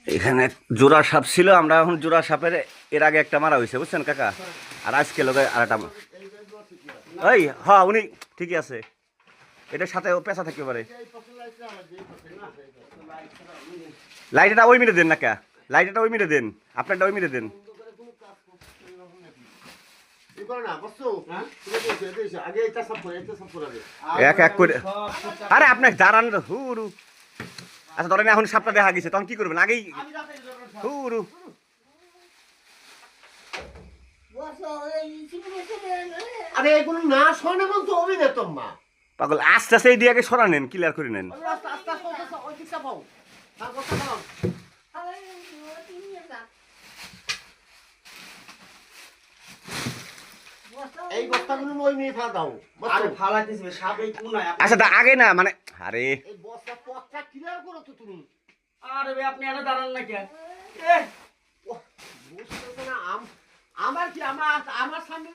এখানে জোড়া সাপ ছিল, আমরা এখন জোড়া সাপের এর আগে একটা মারা হয়েছে বুঝছেন কাকা, আর আজকে লোক আর একটা ওই হ্যাঁ উনি ঠিকই আছে, এটার সাথে পেঁচা থাকতে পারে। লাইটটা ওই মিলে দেন না কা, লাইটটা ওই মিলে দেন, আপনারটা ওই মিলে দেন। এক এক করে আরে আপনি দাঁড়ান হুরু। আচ্ছা ধরেন এখন সাপটা দেখা গেছে তখন কি করবেন আগেই হুরু। আরে এগুলো না শোনে মন তো অভিনেত মা পাগল আস্তে আস্তে এই দিয়ে আগে সরা নেন, ক্লিয়ার করে নেন। এই বস্তাগুলো ওই নিয়ে ফেলা দাও। আরে ফালাইতেছি সাপ এই কোনায়। আচ্ছা আগে না মানে আরে এই বস্তা পথটা ক্লিয়ার করো তো তুমি। আরে ভাই আপনি এনে দাঁড়ান না কেন? বুঝতে না আমার কি আমার সামনে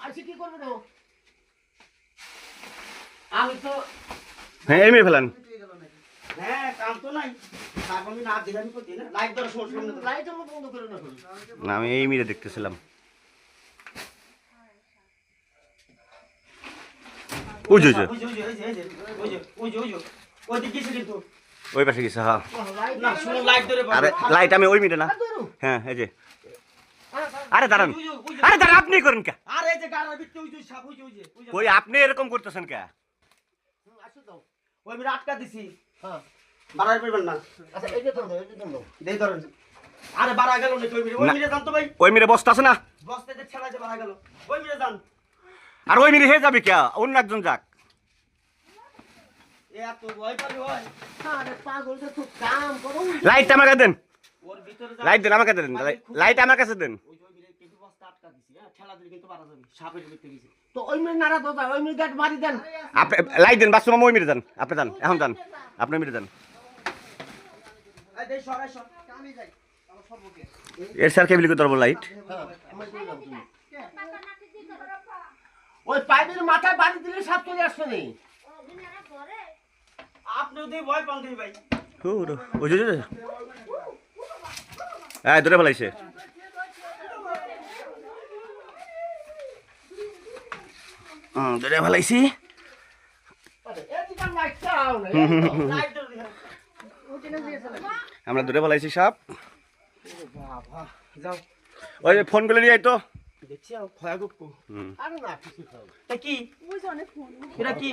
আছে কি করবে না? আমি তো হ্যাঁ এই মেরে ফেলান। হ্যাঁ কাম তো নাই। সাপ আমি না দিলাম করতে না। লাইট ধরো সামনে তো। লাইট আমরা বন্ধ করে না করি। না আমি এই মেরে দেখতেছিলাম। ওই যে ওই পাশে গেছে হ্যাঁ। না শুনুন লাইট ধরে আরে লাইট আমি ওই মিটে না। হ্যাঁ এই যে আরে দাঁড়ান, আরে দাঁড়ান আপনি করেন কে? আরে এই যে গাড়ার ভিতরে ওই যে সাপ ওই যে ওই আপনি এরকম করতেছেন কে? আসো দাও। ওই মিরা আটকা দিছি। হ্যাঁ। বাড়াই পারবেন না। আচ্ছা এই যে দাও এই যে দাও। দেই ধরেন। আরে বাড়া গেল না ওই মিরা জান তো ভাই। ওই মিরে বস্তা আছে না? বস্তাতে ছেড়া যে বাড়া গেল। ওই মিরা জান। আর ওই মিরে হয়ে যাবে কে? অন্য একজন যাক। এত ভয় পাবি হয়। আরে পাগলটা তো কাম করো। লাইট আমাকে দেন, ওর ভিতরে লাইট দেন আমাকে দেন, লাইট আমার কাছে দেন। ওই মিরা কিন্তু বস্তা আটকা দিছি হ্যাঁ ঠেলা দিলে কিন্তু বাড়া যাবে সাপের ভিতরে গেছে। তো ওই মিনিট নাড়া দাও ওই মিনিট গাট মারি দেন। আপনি লাইট দেন, বাস্তব ওই মিরে দেন, আপনি দেন, এখন দেন, আপনি মিরে দেন। এই দেই সরাই সর আমি যাই আমার সর্বকে। এর স্যার কেবিল করে ধরবো লাইট। হ্যাঁ আমি দিয়ে দাও তুমি। ওই পাইপের মাথায় বাড়ি দিলে সাপ চলে আসছে নি। আপনি ওদের ভয় পান দিই ভাই। হুরু ওই যে এই ধরে ফেলাইছে। ধরে ফেলাইছি। আরে এদিকে লাইট চাও না। লাইট ধরে দিই। আমরা ধরে ফেলাইছি সাপ। বাবা যাও ওই ফোনগুলো নিয়ে আয় তো। দেখছি আর খয়া গুটকু। আরে না কিছু খাও। তা কি? এটা কি?